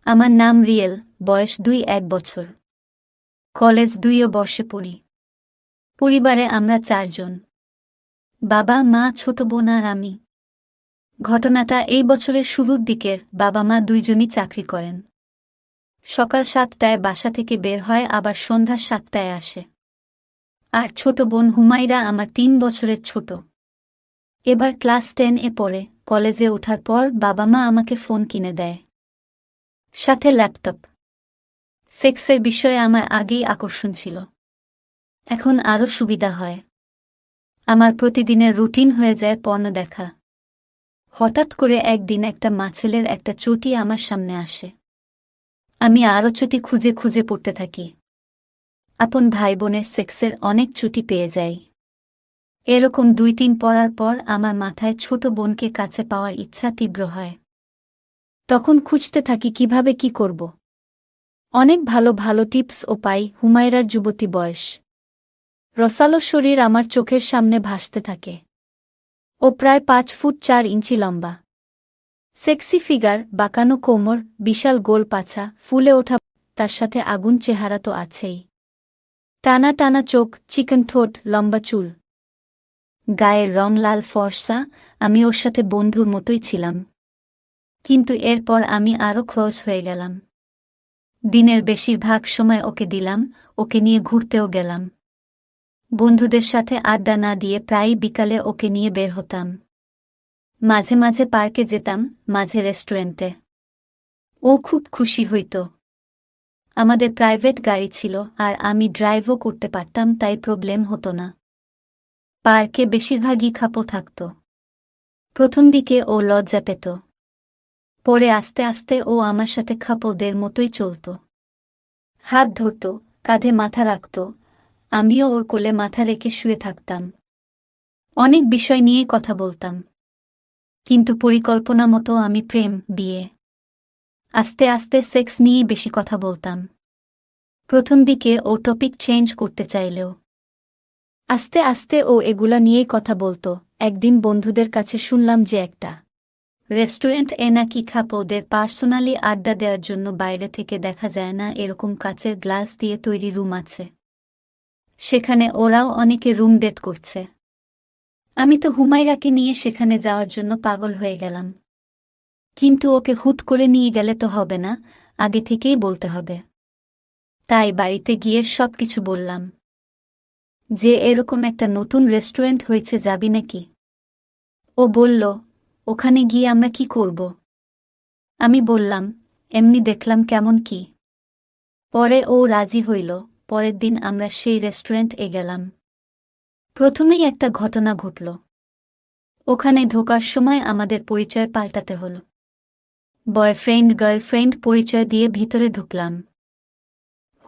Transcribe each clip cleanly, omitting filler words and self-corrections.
আমার নাম রিয়েল, বয়স 1 বছর। কলেজ 2 বর্ষে পড়ি। পরিবারে আমরা 4 জন। বাবা, মা, ছোট বোন আর আমি। ঘটনাটা এই বছরের শুরুর দিকের। বাবা মা দুইজনই চাকরি করেন। সকাল 7টায় বাসা থেকে বের হয়, আবার সন্ধ্যা 7টায় আসে। আর ছোট বোন হুমায়রা আমার 3 বছরের ছোট। এবার ক্লাস 10-এ পড়ে। কলেজে ওঠার পর বাবা মা আমাকে ফোন কিনে দেয়, সাথে ল্যাপটপ। সেক্সের বিষয়ে আমার আগেই আকর্ষণ ছিল, এখন আরও সুবিধা হয়। আমার প্রতিদিনের রুটিন হয়ে যায় পর্ন দেখা। হঠাৎ করে একদিন একটা মাছেলের একটা চটি আমার সামনে আসে। আমি আরও চটি খুঁজে খুঁজে পড়তে থাকি। আপন ভাই বোনের সেক্সের অনেক চটি পেয়ে যাই। এরকম 2-3 পড়ার পর আমার মাথায় ছোট বোনকে কাছে পাওয়ার ইচ্ছা তীব্র হয়। তখন খুঁজতে থাকি কিভাবে কি করব। অনেক ভালো ভালো টিপসও পাই। হুমায়রার যুবতী বয়স, রসালো শরীর আমার চোখের সামনে ভাসতে থাকে। ও প্রায় 5 ফুট 4 ইঞ্চি লম্বা। সেক্সি ফিগার, বাঁকানো কোমর, বিশাল গোল পাছা, ফুলে ওঠা, তার সাথে আগুন চেহারা তো আছেই। টানা টানা চোখ, চিকন ঠোঁট, লম্বা চুল। গায়ের রং লাল ফর্সা। আমি ওর সাথে বন্ধুর মতোই ছিলাম। কিন্তু এরপর আমি আরও ক্লোজ হয়ে গেলাম। দিনের বেশিরভাগ সময় ওকে দিলাম, ওকে নিয়ে ঘুরতেও গেলাম। বন্ধুদের সাথে আড্ডা না দিয়ে প্রায়ই বিকালে ওকে নিয়ে বের হতাম। মাঝে মাঝে পার্কে যেতাম, মাঝে রেস্টুরেন্টে। ও খুব খুশি হইত। আমাদের প্রাইভেট গাড়ি ছিল, আর আমি ড্রাইভও করতে পারতাম, তাই প্রবলেম হতো না। পার্কে বেশিরভাগই খাপো থাকত। প্রথম দিকে ও লজ্জা পেত, পরে আস্তে আস্তে ও আমার সাথে খাপোদের মতোই চলত। হাত ধরত, কাঁধে মাথা রাখত, আমিও ওর কোলে মাথা রেখে শুয়ে থাকতাম। অনেক বিষয় নিয়ে কথা বলতাম, কিন্তু পরিকল্পনা মতো আমি প্রেম, বিয়ে, আস্তে আস্তে সেক্স নিয়ে বেশি কথা বলতাম। প্রথম দিকে ও টপিক চেঞ্জ করতে চাইলেও আস্তে আস্তে ও এগুলা নিয়েই কথা বলতো। একদিন বন্ধুদের কাছে শুনলাম যে একটা রেস্টুরেন্ট নাকি খাপোদের পার্সোনালি আড্ডা দেওয়ার জন্য বাইরে থেকে দেখা যায় না এরকম কাচের গ্লাস দিয়ে তৈরি রুম আছে। সেখানে ওরাও অনেকে রুম ডেট করছে। আমি তো হুমায়রাকে নিয়ে সেখানে যাওয়ার জন্য পাগল হয়ে গেলাম। কিন্তু ওকে হুট করে নিয়ে গেলে তো হবে না, আগে থেকেই বলতে হবে। তাই বাড়িতে গিয়ে সব কিছু বললাম, যে এরকম একটা নতুন রেস্টুরেন্ট হয়েছে, যাবি নাকি? ও বলল, ওখানে গিয়ে আমরা কি করব? আমি বললাম, এমনি দেখলাম কেমন কি। পরে ও রাজি হইল। পরের দিন আমরা সেই রেস্টুরেন্টে গেলাম। প্রথমেই একটা ঘটনা ঘটল। ওখানে ঢোকার সময় আমাদের পরিচয় পাল্টাতে হল। বয়ফ্রেন্ড গার্লফ্রেন্ড পরিচয় দিয়ে ভিতরে ঢুকলাম।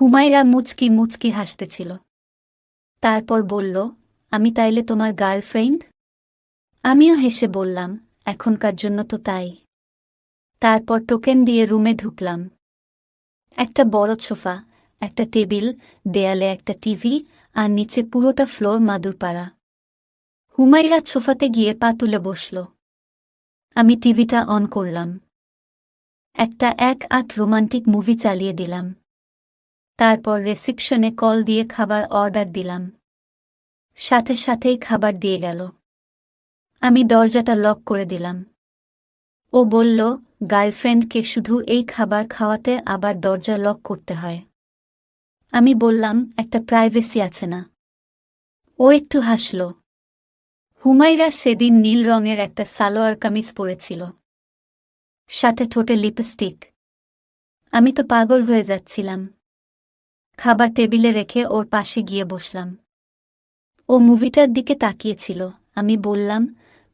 হুমায়রা মুচকি মুচকি হাসতেছিল। তারপর বলল, আমি তাইলে তোমার গার্লফ্রেন্ড? আমিও হেসে বললাম, এখনকার জন্য তো তাই। তারপর টোকেন দিয়ে রুমে ঢুকলাম। একটা বড় সোফা, একটা টেবিল, দেয়ালে একটা টিভি, আর নিচে পুরোটা ফ্লোর মাদুরপাড়া। হুমায়রা সোফাতে গিয়ে পা তুলে বসল। আমি টিভিটা অন করলাম। একটা 1-8 রোমান্টিক মুভি চালিয়ে দিলাম। তারপর রিসেপশনে কল দিয়ে খাবার অর্ডার দিলাম। সাথে সাথেই খাবার দিয়ে গেল। আমি দরজাটা লক করে দিলাম। ও বলল, গার্লফ্রেন্ডকে শুধু এই খাবার খাওয়াতে আবার দরজা লক করতে হয়? আমি বললাম, একটা প্রাইভেসি আছে না? ও একটু হাসল। হুমায়রা সেদিন নীল রঙের একটা সালোয়ার কামিজ পরেছিল, সাথে ঠোঁটে লিপস্টিক। আমি তো পাগল হয়ে যাচ্ছিলাম। খাবার টেবিলে রেখে ওর পাশে গিয়ে বসলাম। ও মুভিটার দিকে তাকিয়েছিল। আমি বললাম,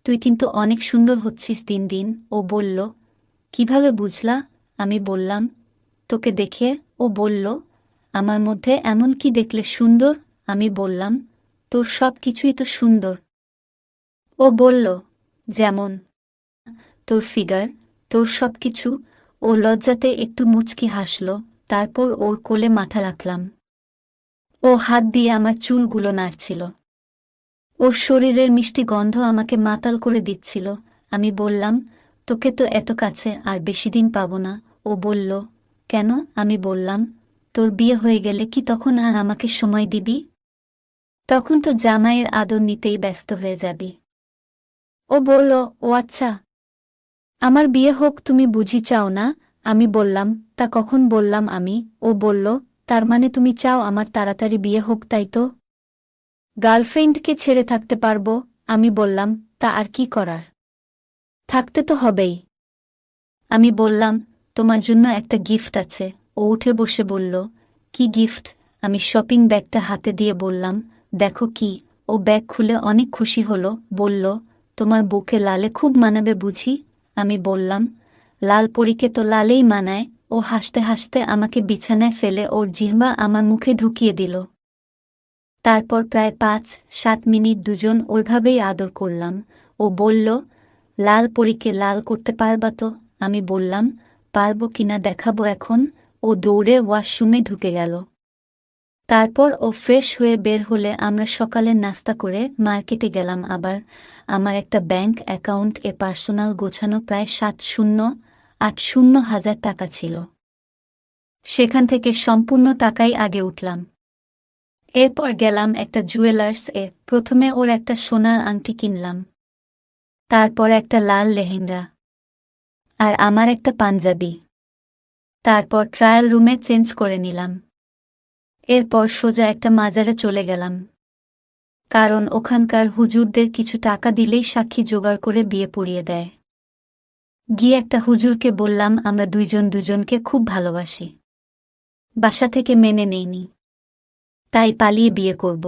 তুই কিন্তু অনেক সুন্দর হচ্ছিস দিন দিন। ও বলল, কিভাবে বুঝলা? আমি বললাম, তোকে দেখে। ও বলল, আমার মধ্যে এমন কি দেখলে সুন্দর? আমি বললাম, তোর সব কিছুই তো সুন্দর। ও বলল, যেমন? তোর ফিগার, তোর সব কিছু। ও লজ্জাতে একটু মুচকি হাসল। তারপর ওর কোলে মাথা রাখলাম। ও হাত দিয়ে আমার চুলগুলো নাড়ছিল। ওর শরীরের মিষ্টি গন্ধ আমাকে মাতাল করে দিচ্ছিল। আমি বললাম, তোকে তো এত কাছে আর বেশি দিন পাব না। ও বলল, কেন? আমি বললাম, তোর বিয়ে হয়ে গেলে কি তখন আর আমাকে সময় দিবি? তখন তো জামাইয়ের আদর নিতেই ব্যস্ত হয়ে যাবি। ও বলল, ও আচ্ছা, আমার বিয়ে হোক তুমি বুঝি চাও না? আমি বললাম, তা কখন বললাম আমি? ও বলল, তার মানে তুমি চাও আমার তাড়াতাড়ি বিয়ে হোক, তাই তো? গার্লফ্রেন্ডকে ছেড়ে থাকতে পারবো? আমি বললাম, তা আর কি করার, থাকতে তো হবেই। আমি বললাম, তোমার জন্য একটা গিফট আছে। ও উঠে বসে বলল, কি গিফট? আমি শপিং ব্যাগটা হাতে দিয়ে বললাম, দেখো কি। ও ব্যাগ খুলে অনেক খুশি হলো, বলল, তোমার বুকে লালে খুব মানাবে বুঝি? আমি বললাম, লাল পরীকে তো লালেই মানায়। ও হাসতে হাসতে আমাকে বিছানায় ফেলে ওর জিহ্বা আমার মুখে ঢুকিয়ে দিল। তারপর প্রায় ৫-৭ মিনিট দুজন ওইভাবেই আদর করলাম। ও বলল, লাল পরীকে লাল করতে পারবা তো? আমি বললাম, পারব কিনা দেখাবো এখন। ও দৌড়ে ওয়াশরুমে ঢুকে গেল। তারপর ও ফ্রেশ হয়ে বের হলে আমরা সকালের নাস্তা করে মার্কেটে গেলাম। আবার আমার একটা ব্যাংক অ্যাকাউন্ট এ পার্সোনাল গোছানো প্রায় ৭-০-৮-০ হাজার টাকা ছিল। সেখান থেকে সম্পূর্ণ টাকাই আগে উঠলাম। এরপর গেলাম একটা জুয়েলার্স এ। প্রথমে ওর একটা সোনার আংটি কিনলাম, তারপর একটা লাল লেহেঙ্গা, আর আমার একটা পাঞ্জাবি। তারপর ট্রায়াল রুমে চেঞ্জ করে নিলাম। এরপর সোজা একটা মাজারে চলে গেলাম, কারণ ওখানকার হুজুরদের কিছু টাকা দিলেই সাক্ষী জোগাড় করে বিয়ে পড়িয়ে দেয়। গিয়ে একটা হুজুরকে বললাম, আমরা দুইজন দুজনকে খুব ভালোবাসি, বাসা থেকে মেনে নেইনি, তাই পালিয়ে বিয়ে করব।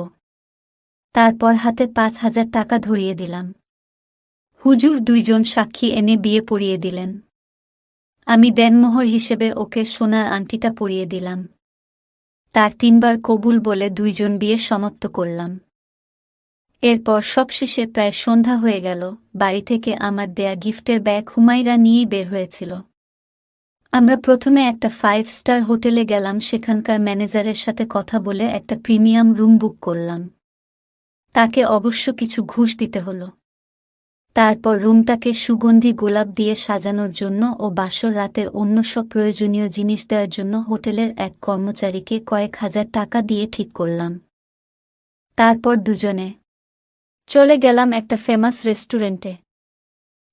তারপর হাতে ৫,০০০ টাকা ধরিয়ে দিলাম। হুজুর দুইজন সাক্ষী এনে বিয়ে পড়িয়ে দিলেন। আমি দেনমোহর হিসেবে ওকে সোনার আংটিটা পরিয়ে দিলাম। তার ৩ বার কবুল বলে দুইজন বিয়ে সমাপ্ত করলাম। এরপর সবশেষে প্রায় সন্ধ্যা হয়ে গেল। বাড়ি থেকে আমার দেয়া গিফটের ব্যাগ হুমায়রা নিয়েই বের হয়েছিল। আমরা প্রথমে একটা 5 স্টার হোটেলে গেলাম। সেখানকার ম্যানেজারের সাথে কথা বলে একটা প্রিমিয়াম রুম বুক করলাম। তাকে অবশ্য কিছু ঘুষ দিতে হলো। তারপর রুমটাকে সুগন্ধি গোলাপ দিয়ে সাজানোর জন্য ও বাসর রাতের অন্য সব প্রয়োজনীয় জিনিস দেওয়ার জন্য হোটেলের এক কর্মচারীকে কয়েক হাজার টাকা দিয়ে ঠিক করলাম। তারপর দুজনে চলে গেলাম একটা ফেমাস রেস্টুরেন্টে।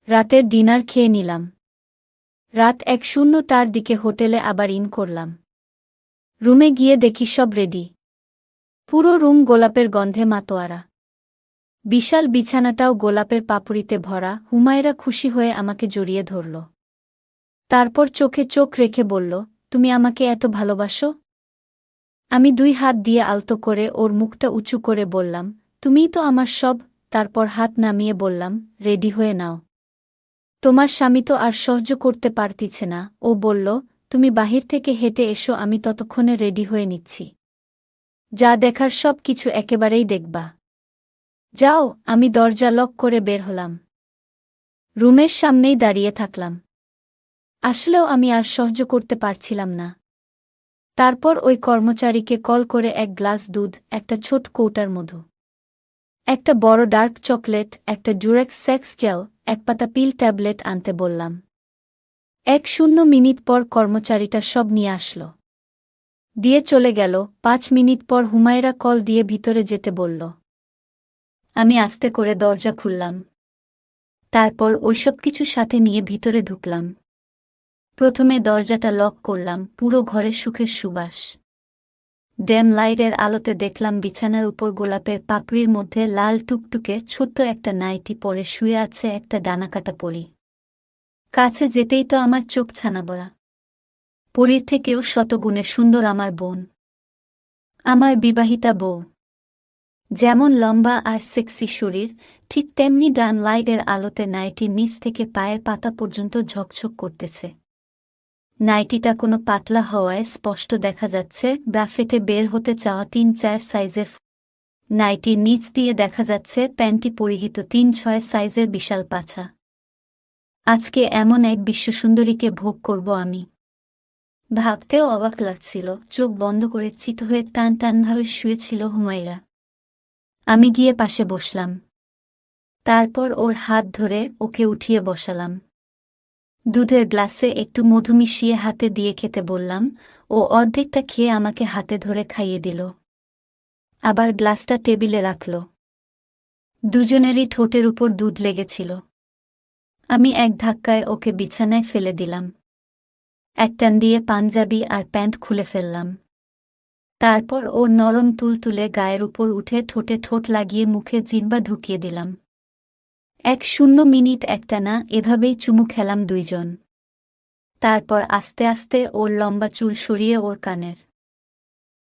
রাতের ডিনার খেয়ে নিলাম। রাত ১:০০টার দিকে হোটেলে আবার ইন করলাম। রুমে গিয়ে দেখি সব রেডি। পুরো রুম গোলাপের গন্ধে মাতোয়ারা। বিশাল বিছানাটাও গোলাপের পাপড়িতে ভরা। হুমায়রা খুশি হয়ে আমাকে জড়িয়ে ধরল। তারপর চোখে চোখ রেখে বলল, তুমি আমাকে এত ভালোবাসো? আমি ২ হাত দিয়ে আলতো করে ওর মুখটা উঁচু করে বললাম, তুমিই তো আমার সব। তারপর হাত নামিয়ে বললাম, রেডি হয়ে নাও। তোমার স্বামী তো আর সহ্য করতে পারতিছে না। ও বলল, তুমি বাহির থেকে হেঁটে এসো, আমি ততক্ষণে রেডি হয়ে নিচ্ছি। যা দেখার সব কিছু একেবারেই দেখবা। যাও। আমি দরজা লক করে বের হলাম। রুমের সামনেই দাঁড়িয়ে থাকলাম। আসলেও আমি আর সহ্য করতে পারছিলাম না। তারপর ওই কর্মচারীকে কল করে ১ গ্লাস দুধ, একটা ছোট কৌটার মধু, একটা বড় ডার্ক চকলেট, একটা ডুরেক্স সেক্স জেল, ১ পাতা পিল ট্যাবলেট আনতে বললাম। ১-০ মিনিট পর কর্মচারীটা সব নিয়ে আসলো, দিয়ে চলে গেল। ৫ মিনিট পর হুমায়রা কল দিয়ে ভিতরে যেতে বলল। আমি আস্তে করে দরজা খুললাম। তারপর ওইসব কিছু সাথে নিয়ে ভিতরে ঢুকলাম। প্রথমে দরজাটা লক করলাম। পুরো ঘরে সুখের সুবাস। ড্যাম লাইটের আলোতে দেখলাম বিছানার উপর গোলাপের পাপড়ির মধ্যে লাল টুকটুকে ছোট্ট একটা নাইটি পরে শুয়ে আছে একটা ডানাকাটা পরী। কাছে যেতেই তো আমার চোখ ছানাবড়া। পরীর থেকেও শতগুণে সুন্দর আমার বোন, আমার বিবাহিতা বউ। যেমন লম্বা আর সেক্সি শরীর, ঠিক তেমনি ডান লাইটের আলোতে নাইটির নিচ থেকে পায়ের পাতা পর্যন্ত ঝকঝক করতেছে। নাইটিটা কোনো পাতলা হওয়ায় স্পষ্ট দেখা যাচ্ছে ব্রাফেটে বের হতে চাওয়া ৩-৪ সাইজের। নাইটির নিচ দিয়ে দেখা যাচ্ছে প্যান্টি পরিহিত ৩-৬ সাইজের বিশাল পাছা। আজকে এমন এক বিশ্বসুন্দরীকে ভোগ করব আমি। ভাবতেও অবাক লাগছিল। চোখ বন্ধ করে চিত হয়ে টান টানভাবে শুয়েছিল হুমায়রা। আমি গিয়ে পাশে বসলাম। তারপর ওর হাত ধরে ওকে উঠিয়ে বসালাম। দুধের গ্লাসে একটু মধু মিশিয়ে হাতে দিয়ে খেতে বললাম, ও অর্ধেকটা খেয়ে আমাকে হাতে ধরে খাইয়ে দিল। আবার গ্লাসটা টেবিলে রাখল। দুজনেরই ঠোঁটের উপর দুধ লেগেছিল। আমি এক ধাক্কায় ওকে বিছানায় ফেলে দিলাম। এক টান দিয়ে পাঞ্জাবি আর প্যান্ট খুলে ফেললাম। তারপর ওর নরম তুলতুলে গায়ের উপর উঠে ঠোঁটে ঠোঁট লাগিয়ে মুখে জিহ্বা ঢুকিয়ে দিলাম। 1-0 একটানা এভাবেই চুমু খেলাম দুইজন। তারপর আস্তে আস্তে ওর লম্বা চুল সরিয়ে ওর কানের